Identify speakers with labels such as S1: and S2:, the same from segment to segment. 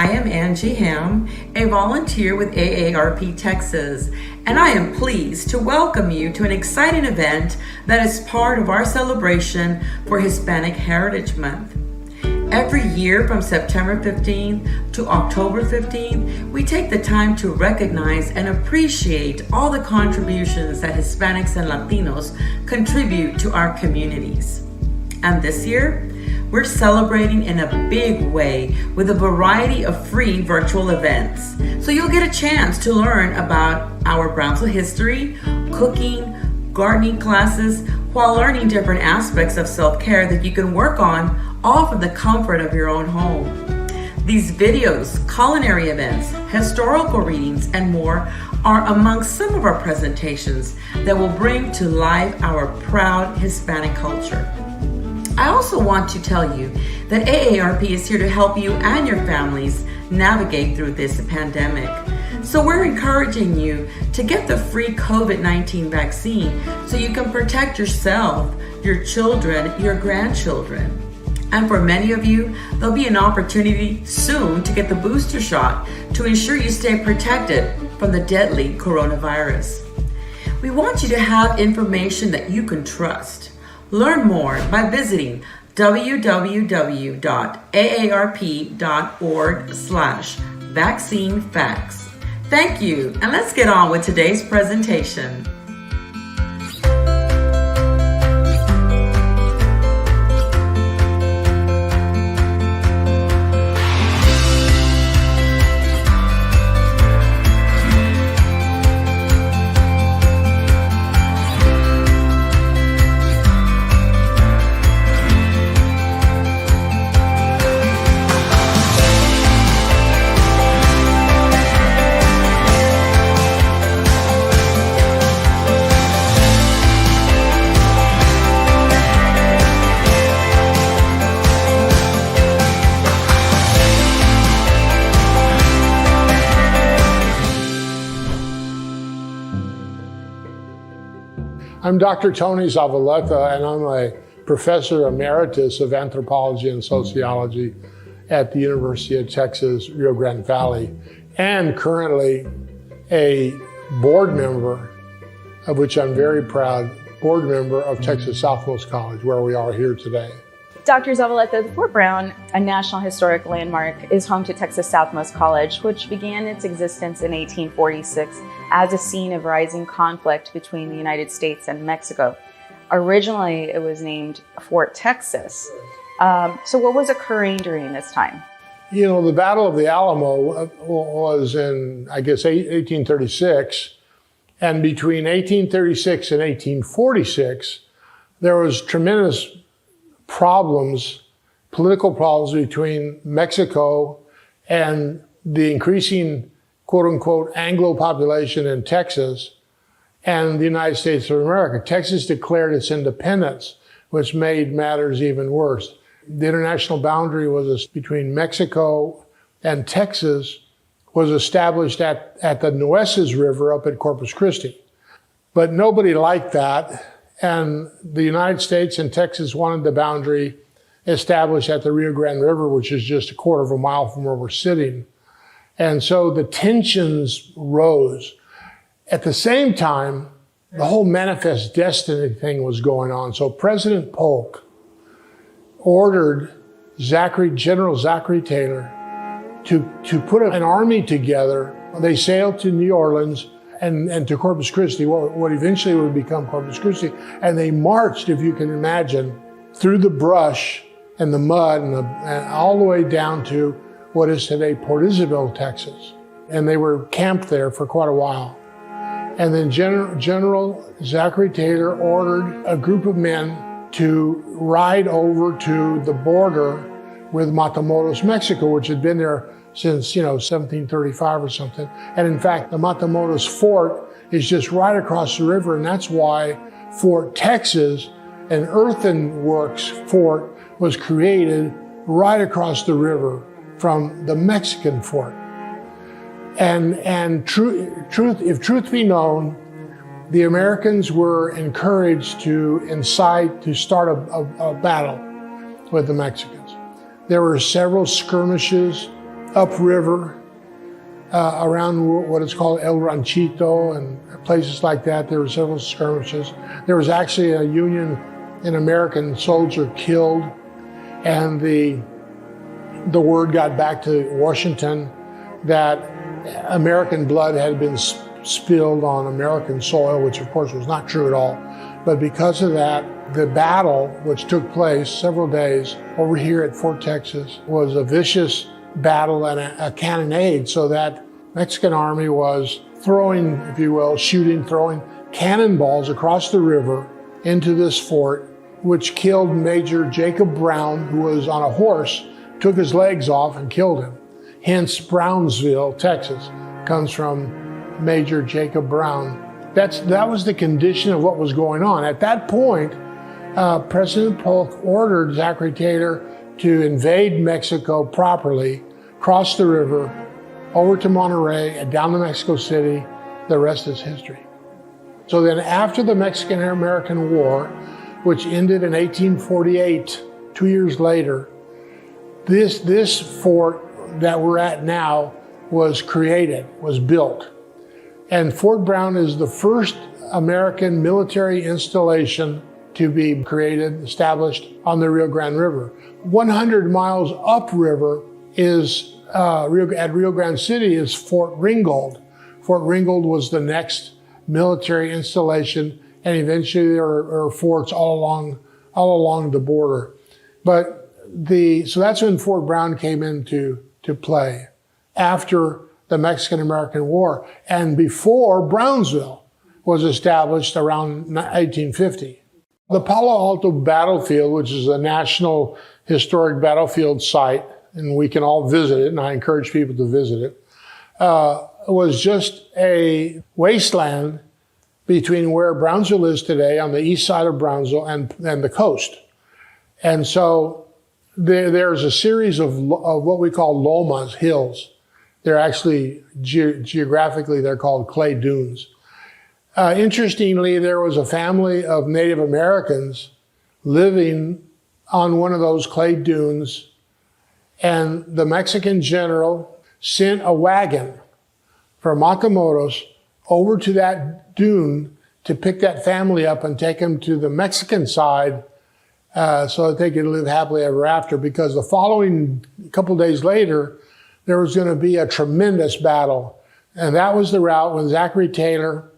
S1: I am Angie Ham, a volunteer with AARP Texas, and I am pleased to welcome you to an exciting event that is part of our celebration for Hispanic Heritage Month. Every year from September 15th to October 15th, we take the time to recognize and appreciate all the contributions that Hispanics and Latinos contribute to our communities. And this year, we're celebrating in a big way with a variety of free virtual events. So you'll get a chance to learn about our Brownsville history, cooking, gardening classes, while learning different aspects of self-care that you can work on all from the comfort of your own home. These videos, culinary events, historical readings, and more are among some of our presentations that will bring to life our proud Hispanic culture. I also want to tell you that AARP is here to help you and your families navigate through this pandemic. So we're encouraging you to get the free COVID-19 vaccine so you can protect yourself, your children, your grandchildren. And for many of you, there'll be an opportunity soon to get the booster shot to ensure you stay protected from the deadly coronavirus. We want you to have information that you can trust. Learn more by visiting www.aarp.org/vaccinefacts. Thank you, and let's get on with today's presentation.
S2: I'm Dr. Tony Zavaleta, and I'm a professor emeritus of anthropology and sociology at the University of Texas, Rio Grande Valley, and currently a board member, of which I'm very proud, board member of Texas Southmost College, where we are here today.
S3: Dr. Zavaleta, the Fort Brown, a National Historic Landmark, is home to Texas Southmost College, which began its existence in 1846 as a scene of rising conflict between the United States and Mexico. Originally, it was named Fort Texas. So what was occurring during this time?
S2: You know, the Battle of the Alamo was in, I guess, 1836. And between 1836 and 1846, there was tremendous problems, political problems between Mexico and the increasing quote-unquote Anglo population in Texas and the United States of America. Texas declared its independence, which made matters even worse. The international boundary was between Mexico and Texas was established at the Nueces River up at Corpus Christi. But nobody liked that, and the United States and Texas wanted the boundary established at the Rio Grande River, which is just a quarter of a mile from where we're sitting. And so the tensions rose. At the same time, the whole Manifest Destiny thing was going on. So President Polk ordered General Zachary Taylor to put an army together. They sailed to New Orleans and to Corpus Christi, what eventually would become Corpus Christi. And they marched, if you can imagine, through the brush and the mud and all the way down to what is today Port Isabel, Texas. And they were camped there for quite a while. And then General Zachary Taylor ordered a group of men to ride over to the border with Matamoros, Mexico, which had been there since, 1735 or something. And in fact, the Matamoros Fort is just right across the river, and that's why Fort Texas, an earthenworks fort, was created right across the river from the Mexican fort. And if truth be known, the Americans were encouraged to start a battle with the Mexicans. There were several skirmishes upriver around what is called El Ranchito and places like that. There were several skirmishes. There was actually an American soldier killed, and the word got back to Washington that American blood had been spilled on American soil, which of course was not true at all. But because of that, the battle, which took place several days over here at Fort Texas, was a vicious battle and a cannonade, so that Mexican army was throwing, if you will, throwing cannonballs across the river into this fort, which killed Major Jacob Brown, who was on a horse, took his legs off and killed him. Hence, Brownsville, Texas, comes from Major Jacob Brown. That was the condition of what was going on. At that point, President Polk ordered Zachary Taylor to invade Mexico properly, cross the river, over to Monterrey, and down to Mexico City. The rest is history. So then after the Mexican-American War, which ended in 1848, 2 years later, this fort that we're at now was created, was built. And Fort Brown is the first American military installation to be created, established on the Rio Grande River. 100 miles upriver is, at Rio Grande City, is Fort Ringgold. Fort Ringgold was the next military installation, and eventually there are forts all along the border. So that's when Fort Brown came into play, after the Mexican-American War, and before Brownsville was established around 1850. The Palo Alto battlefield, which is a national historic battlefield site, and we can all visit it, and I encourage people to visit it, was just a wasteland between where Brownsville is today on the east side of Brownsville and the coast. And so there's a series of what we call lomas, hills. They're actually, geographically, they're called clay dunes. Interestingly, there was a family of Native Americans living on one of those clay dunes, and the Mexican general sent a wagon from Matamoros over to that dune to pick that family up and take them to the Mexican side so that they could live happily ever after, because the following couple days later, there was going to be a tremendous battle. And that was the route when Zachary Taylor,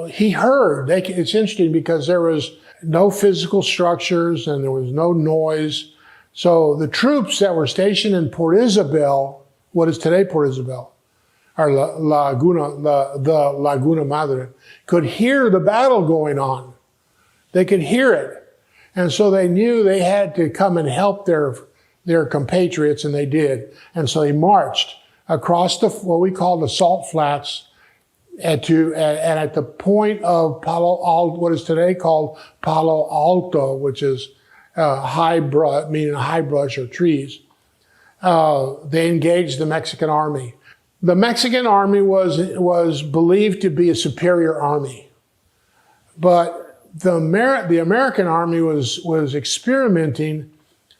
S2: he heard, it's interesting because there was no physical structures and there was no noise. So the troops that were stationed in Port Isabel, what is today Port Isabel, or the Laguna Madre, could hear the battle going on. They could hear it. And so they knew they had to come and help their compatriots, and they did. And so they marched across what we call the Salt Flats and at the point of Palo Alto, what is today called Palo Alto, which is high brush, meaning high brush or trees. They engaged the Mexican army. The Mexican army was believed to be a superior army, but the American army was experimenting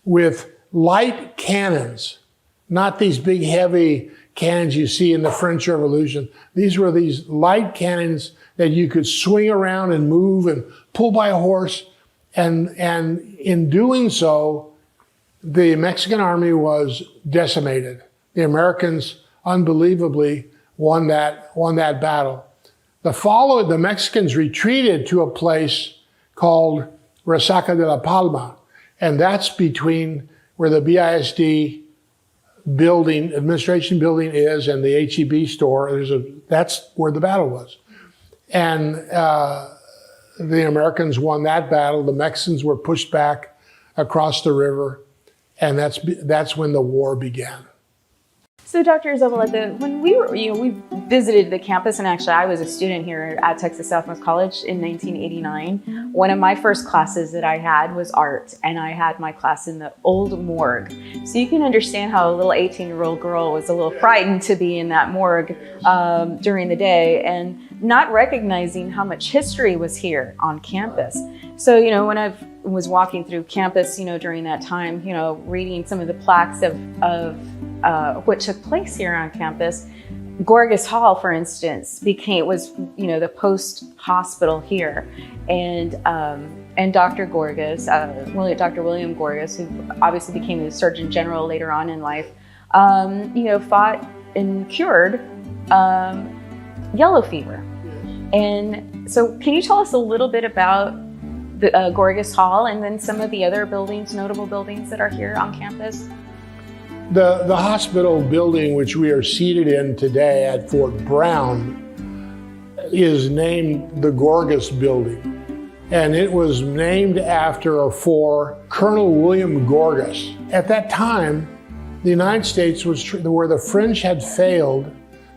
S2: with light cannons, not these big heavy cannons you see in the French Revolution. These were these light cannons that you could swing around and move and pull by a horse. And in doing so, the Mexican army was decimated. The Americans unbelievably won that battle. The Mexicans retreated to a place called Resaca de la Palma, and that's between where the BISD building, administration building is, and the HEB store. That's where the battle was. And the Americans won that battle. The Mexicans were pushed back across the river, and that's when the war began.
S3: So, Dr. Zavaleta, when we visited the campus, and actually I was a student here at Texas Southmost College in 1989. One of my first classes that I had was art, and I had my class in the old morgue. So you can understand how a little 18-year-old girl was a little frightened to be in that morgue during the day, and not recognizing how much history was here on campus. So, when I've was walking through campus, during that time, reading some of the plaques of what took place here on campus. Gorgas Hall, for instance, was the post hospital here, and Dr. Gorgas, Dr. William Gorgas, who obviously became the Surgeon General later on in life, fought and cured yellow fever. And so, can you tell us a little bit about the Gorgas Hall and then some of the other buildings, notable buildings that are here on campus?
S2: The hospital building which we are seated in today at Fort Brown is named the Gorgas Building. And it was named after or for Colonel William Gorgas. At that time, the United States was where the French had failed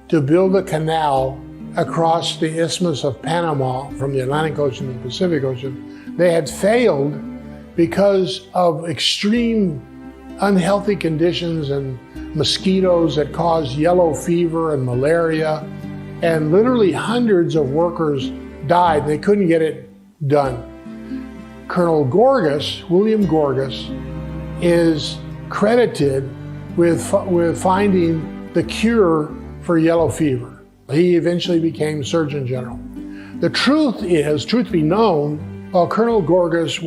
S2: to build a canal across the Isthmus of Panama from the Atlantic Ocean to the Pacific Ocean. They had failed because of extreme unhealthy conditions and mosquitoes that caused yellow fever and malaria, and literally hundreds of workers died. They couldn't get it done. Colonel Gorgas, William Gorgas, is credited with finding the cure for yellow fever. He eventually became Surgeon General. The truth be known, while Colonel Gorgas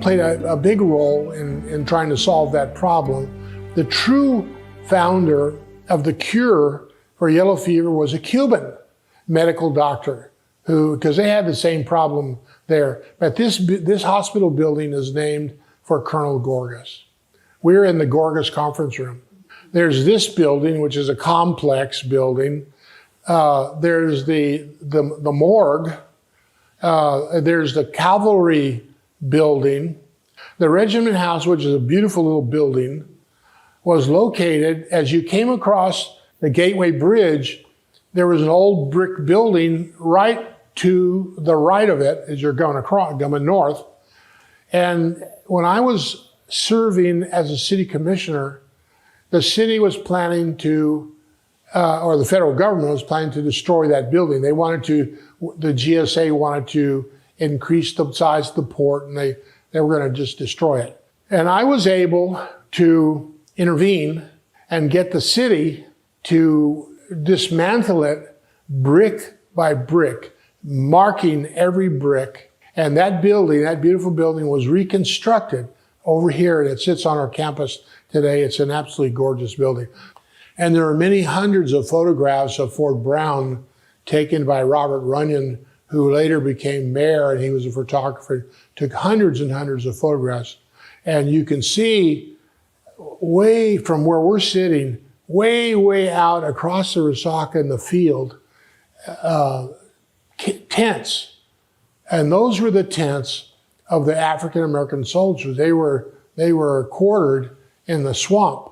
S2: played a big role in trying to solve that problem, the true founder of the cure for yellow fever was a Cuban medical doctor because they had the same problem there. But this hospital building is named for Colonel Gorgas. We're in the Gorgas conference room. There's this building, which is a complex building. There's the morgue. There's the cavalry building. The regiment house, which is a beautiful little building, was located as you came across the Gateway Bridge. There was an old brick building right to the right of it as you're going north. And when I was serving as a city commissioner, the city was planning to, or the federal government was planning to destroy that building. The GSA wanted to increase the size of the port, and they were going to just destroy it. And I was able to intervene and get the city to dismantle it brick by brick, marking every brick. And that building, that beautiful building, was reconstructed over here, and it sits on our campus today. It's an absolutely gorgeous building. And there are many hundreds of photographs of Fort Brown taken by Robert Runyon, who later became mayor, and he was a photographer, took hundreds and hundreds of photographs. And you can see way from where we're sitting, way out across the Resaca in the field, tents. And those were the tents of the African-American soldiers. They were quartered in the swamp.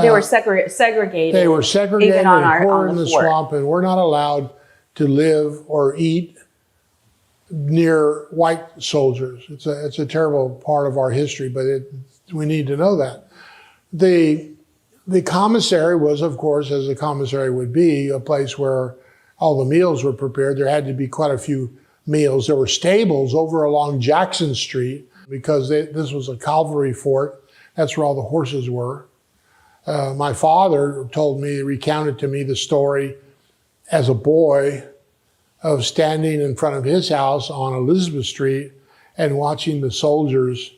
S3: They were segregated.
S2: They were segregated
S3: even
S2: and quartered in the
S3: fort.
S2: swamp, and we're not allowed to live or eat near white soldiers. It's a terrible part of our history, but we need to know that. The commissary was, of course, as a commissary would be, a place where all the meals were prepared. There had to be quite a few meals. There were stables over along Jackson Street because this was a cavalry fort. That's where all the horses were. My father recounted to me the story as a boy of standing in front of his house on Elizabeth Street and watching the soldiers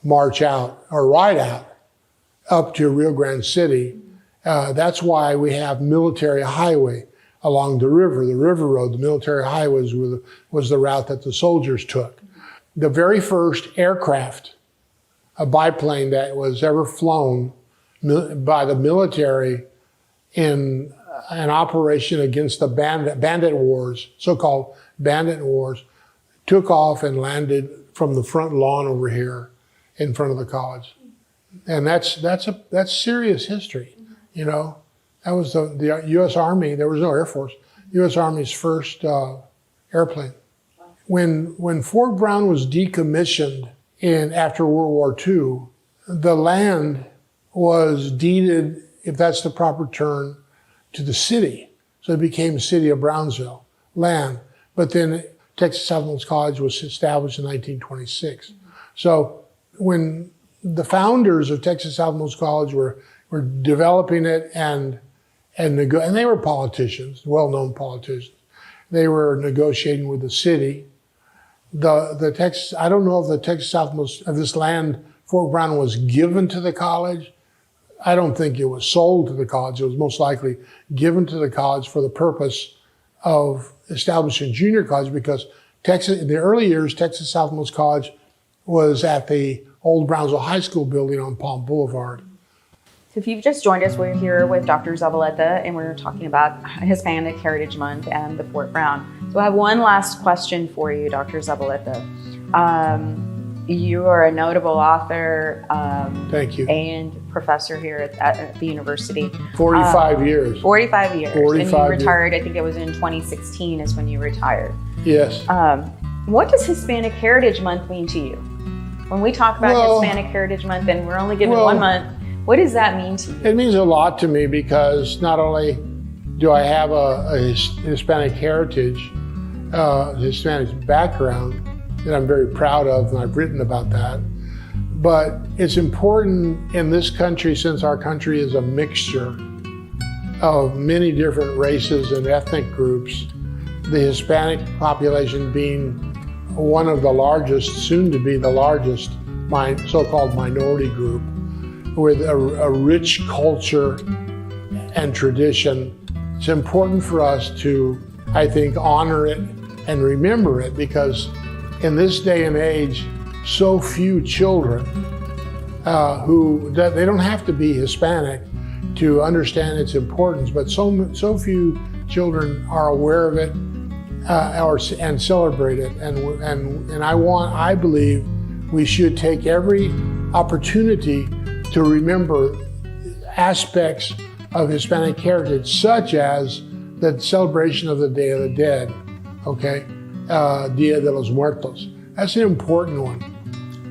S2: march out or ride out up to Rio Grande City. That's why we have military highway along the river road. The military highways was the route that the soldiers took. The very first aircraft, a biplane that was ever flown by the military in an operation against the bandit wars, so-called bandit wars, took off and landed from the front lawn over here in front of the college. And that's serious history, you know. That was the U.S. Army. There was no Air Force. U.S. Army's first airplane. When Fort Brown was decommissioned after World War II, the land was deeded, if that's the proper term, to the city. So it became the city of Brownsville land. But then Texas Southmost College was established in 1926. So when the founders of Texas Southmost College were developing it and they were politicians, well-known politicians. They were negotiating with the city. I don't know if the Texas Southmost of this land, Fort Brown, was given to the college. I don't think it was sold to the college. It was most likely given to the college for the purpose of establishing junior college, because in the early years, Texas Southmost College was at the old Brownsville High School building on Palm Boulevard.
S3: So if you've just joined us, we're here with Dr. Zavaleta, and we're talking about Hispanic Heritage Month and the Fort Brown. So I have one last question for you, Dr. Zavaleta. You are a notable author.
S2: Thank you.
S3: And professor here at the university.
S2: 45 years.
S3: 45 years.
S2: 45
S3: and you retired,
S2: years.
S3: I think it was in 2016 is when you retired.
S2: Yes.
S3: What does Hispanic Heritage Month mean to you? When we talk about Hispanic Heritage Month and we're only given 1 month, what does that mean to you?
S2: It means a lot to me, because not only do I have a Hispanic heritage, Hispanic background that I'm very proud of, and I've written about that, but it's important in this country, since our country is a mixture of many different races and ethnic groups, the Hispanic population being one of the largest, soon to be the largest, so-called minority group, with a rich culture and tradition. It's important for us to, I think, honor it and remember it, because in this day and age, so few children they don't have to be Hispanic to understand its importance, but so few children are aware of it and celebrate it. And I believe we should take every opportunity to remember aspects of Hispanic heritage, such as the celebration of the Day of the Dead, Dia de los Muertos. That's an important one.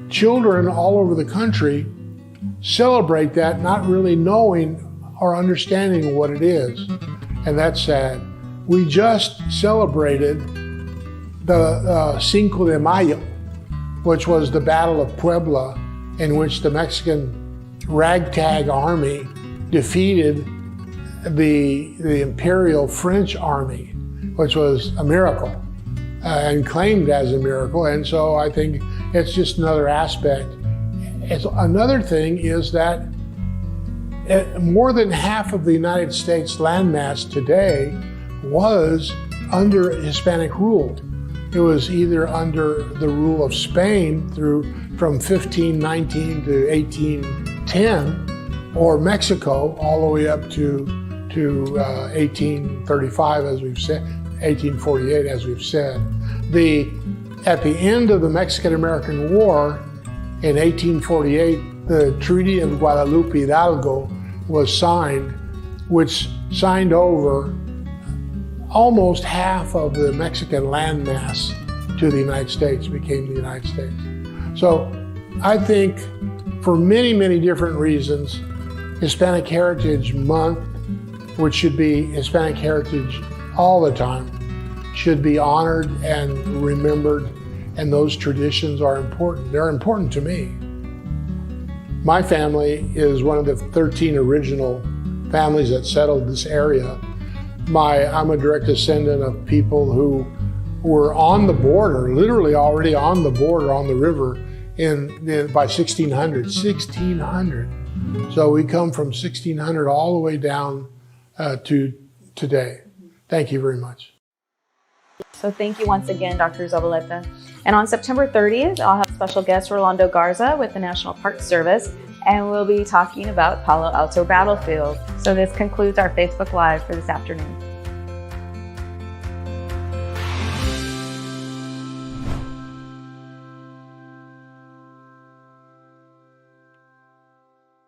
S2: Children all over the country celebrate that, not really knowing or understanding what it is, and that's sad. We just celebrated the Cinco de Mayo, which was the Battle of Puebla, in which the Mexican ragtag army defeated the Imperial French army, which was a miracle and claimed as a miracle. And so I think it's just another aspect. Another thing is that more than half of the United States landmass today was under Hispanic rule. It was either under the rule of Spain from 1519 to 1810, or Mexico all the way up to 1835, as we've said, 1848, as we've said. At the end of the Mexican-American War in 1848, the Treaty of Guadalupe Hidalgo was signed, which signed over almost half of the Mexican landmass to the United States, became the United States. So I think for many, many different reasons, Hispanic Heritage Month, which should be Hispanic Heritage all the time, should be honored and remembered, and those traditions are important. They're important to me. My family is one of the 13 original families that settled this area. I'm a direct descendant of people who were on the border, literally already on the border, on the river, by 1600. So we come from 1600 all the way down to today. Thank you very much.
S3: So thank you once again, Dr. Zavaleta. And on September 30th, I'll have special guest Rolando Garza with the National Park Service, and we'll be talking about Palo Alto Battlefield. So this concludes our Facebook Live for this afternoon.